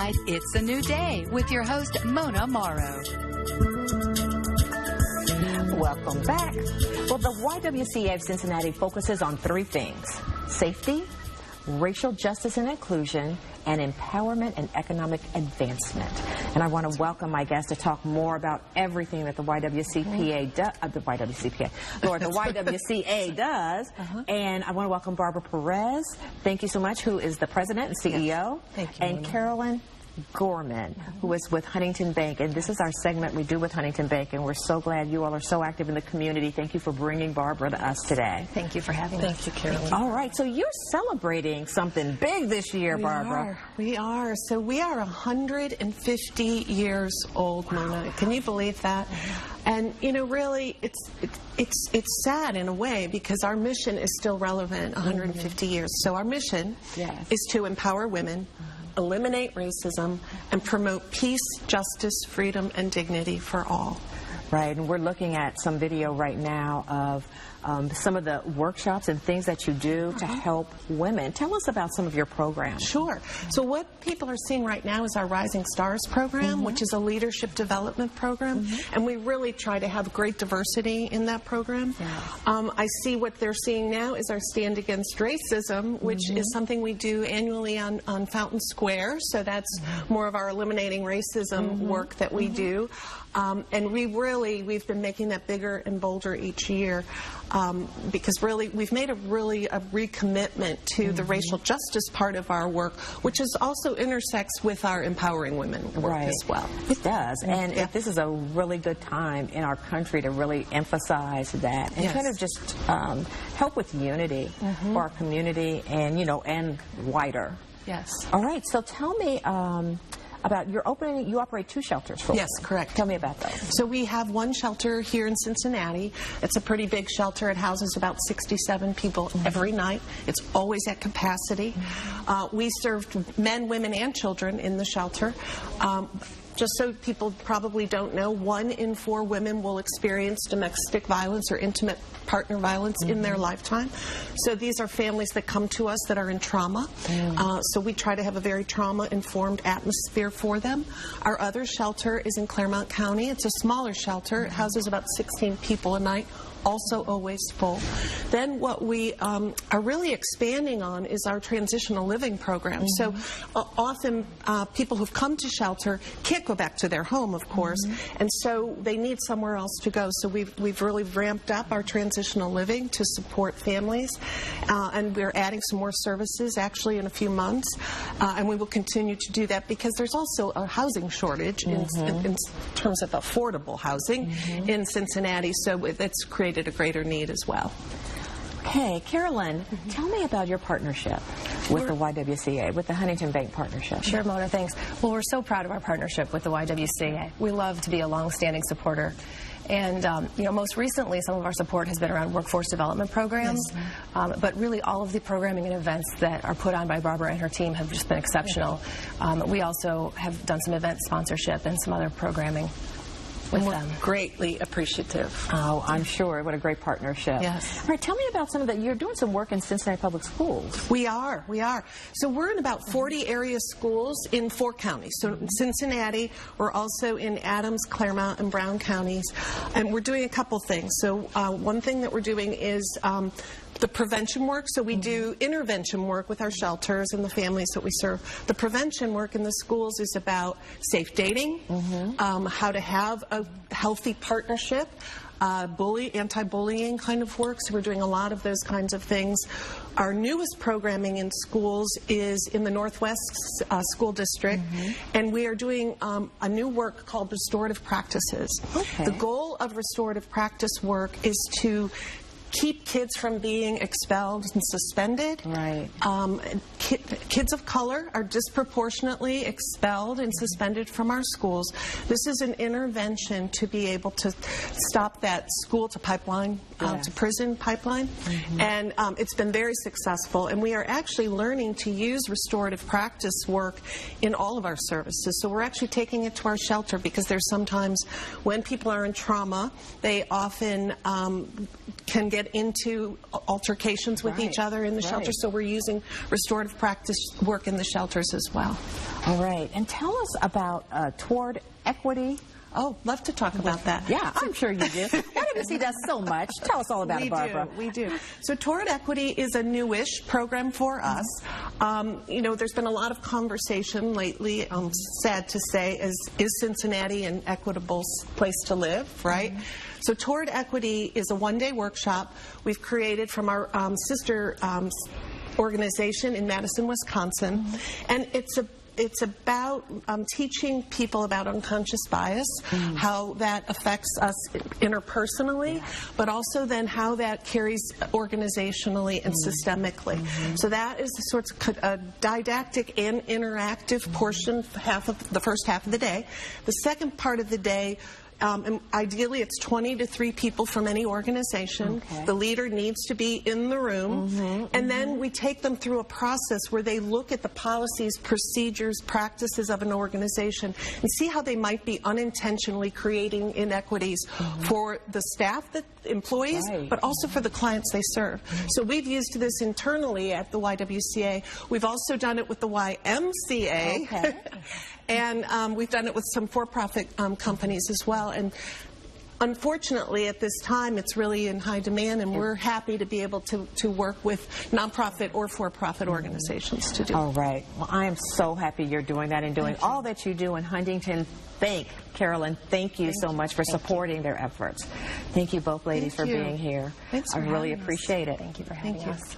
It's a new day with your host, Mona Morrow. Welcome back. Well, the YWCA of Cincinnati focuses on three things: safety, racial justice and inclusion, and empowerment and economic advancement. And I want to welcome my guest to talk more about everything that the YWCPA does, the YWCA does. And I want to welcome Barbara Perez, thank you so much, who is the president and CEO. Yes. Thank you, and Mona. Carolyn Gorman, who is with Huntington Bank, and this is our segment we do with Huntington Bank, and we're so glad you all are so active in the community. Thank you for bringing Barbara to us today. Thank you for having us. Thank you, Carolyn. All right, so you're celebrating something big this year, Barbara. We are. So we are 150 years old, Mona. Can you believe that? And, you know, really, it's sad in a way because our mission is still relevant 150 years. So our mission is to empower women, eliminate racism, and promote peace, justice, freedom, and dignity for all. Right, and we're looking at some video right now of some of the workshops and things that you do to help women. Tell us about some of your programs. Sure. So what people are seeing right now is our Rising Stars program, which is a leadership development program, and we really try to have great diversity in that program. I see what they're seeing now is our Stand Against Racism, which is something we do annually on Fountain Square, so that's more of our eliminating racism work that we do. And we've been making that bigger and bolder each year because really we've made a recommitment to the racial justice part of our work, which is also intersects with our empowering women work as well. It does, and this is a really good time in our country to really emphasize that and kind of just help with unity for our community and, you know, and wider. Yes. All right, so tell me about your opening. You operate two shelters for Yes, correct. Tell me about those. So we have one shelter here in Cincinnati. It's a pretty big shelter. It houses about 67 people every night. It's always at capacity. We serve men, women, and children in the shelter. Just so people probably don't know, 1 in 4 women will experience domestic violence or intimate partner violence in their lifetime. So these are families that come to us that are in trauma. So we try to have a very trauma-informed atmosphere for them. Our other shelter is in Claremont County. It's a smaller shelter. It houses about 16 people a night. Also always full. Then what we are really expanding on is our Transitional Living program. So often people who've come to shelter can't go back to their home, of course, and so they need somewhere else to go. So we've really ramped up our Transitional Living to support families, and we're adding some more services actually in a few months, and we will continue to do that because there's also a housing shortage in terms of affordable housing in Cincinnati, so it's created a greater need as well. Okay, Carolyn, tell me about your partnership with the YWCA, with the Huntington Bank partnership. Sure, Mona, thanks. Well, we're so proud of our partnership with the YWCA. We love to be a long-standing supporter. And, you know, most recently, some of our support has been around workforce development programs, but really all of the programming and events that are put on by Barbara and her team have just been exceptional. We also have done some event sponsorship and some other programming with them. Greatly appreciative. Oh, I'm sure. What a great partnership. Yes. All right, tell me about some of that. You're doing some work in Cincinnati Public Schools. We are. So we're in about 40 area schools in 4 counties. So in Cincinnati, we're also in Adams, Claremont, and Brown counties. And we're doing a couple things. So one thing that we're doing is the prevention work. So we do intervention work with our shelters and the families that we serve. The prevention work in the schools is about safe dating, how to have a healthy partnership, anti-bullying kind of work. So we're doing a lot of those kinds of things. Our newest programming in schools is in the Northwest School District, and we are doing a new work called Restorative Practices. The goal of restorative practice work is to keep kids from being expelled and suspended. Right. Kids of color are disproportionately expelled and suspended from our schools. This is an intervention to be able to stop that school to pipeline, to prison pipeline. And it's been very successful. And we are actually learning to use restorative practice work in all of our services. So we're actually taking it to our shelter because there's sometimes when people are in trauma, they often can get into altercations with each other in the shelter, so we're using restorative practice work in the shelters as well. All right, and tell us about Toward Equity. Oh, love to talk about that. Yeah, I'm sure you do. YWCA does so much. Tell us all about it, Barbara. We do. So Toward Equity is a newish program for us. There's been a lot of conversation lately, sad to say, is Cincinnati an equitable place to live, right? So Toward Equity is a one-day workshop we've created from our sister organization in Madison, Wisconsin, and it's about teaching people about unconscious bias, how that affects us interpersonally, but also then how that carries organizationally and systemically. So that is the sort of a didactic and interactive portion, the first half of the day. The second part of the day, ideally, it's 20 to 3 people from any organization. Okay. The leader needs to be in the room. And then we take them through a process where they look at the policies, procedures, practices of an organization and see how they might be unintentionally creating inequities for the staff, the employees, but also for the clients they serve. So we've used this internally at the YWCA. We've also done it with the YMCA. Okay. And we've done it with some for-profit companies as well. And unfortunately, at this time, it's really in high demand, and we're happy to be able to work with nonprofit or for-profit organizations to do it. All right. Well, I am so happy you're doing that and doing all that you do in Huntington. Carolyn, thank you so much for supporting their efforts. Thank you both ladies for being here. Thanks for I really appreciate it. Thank you for having us.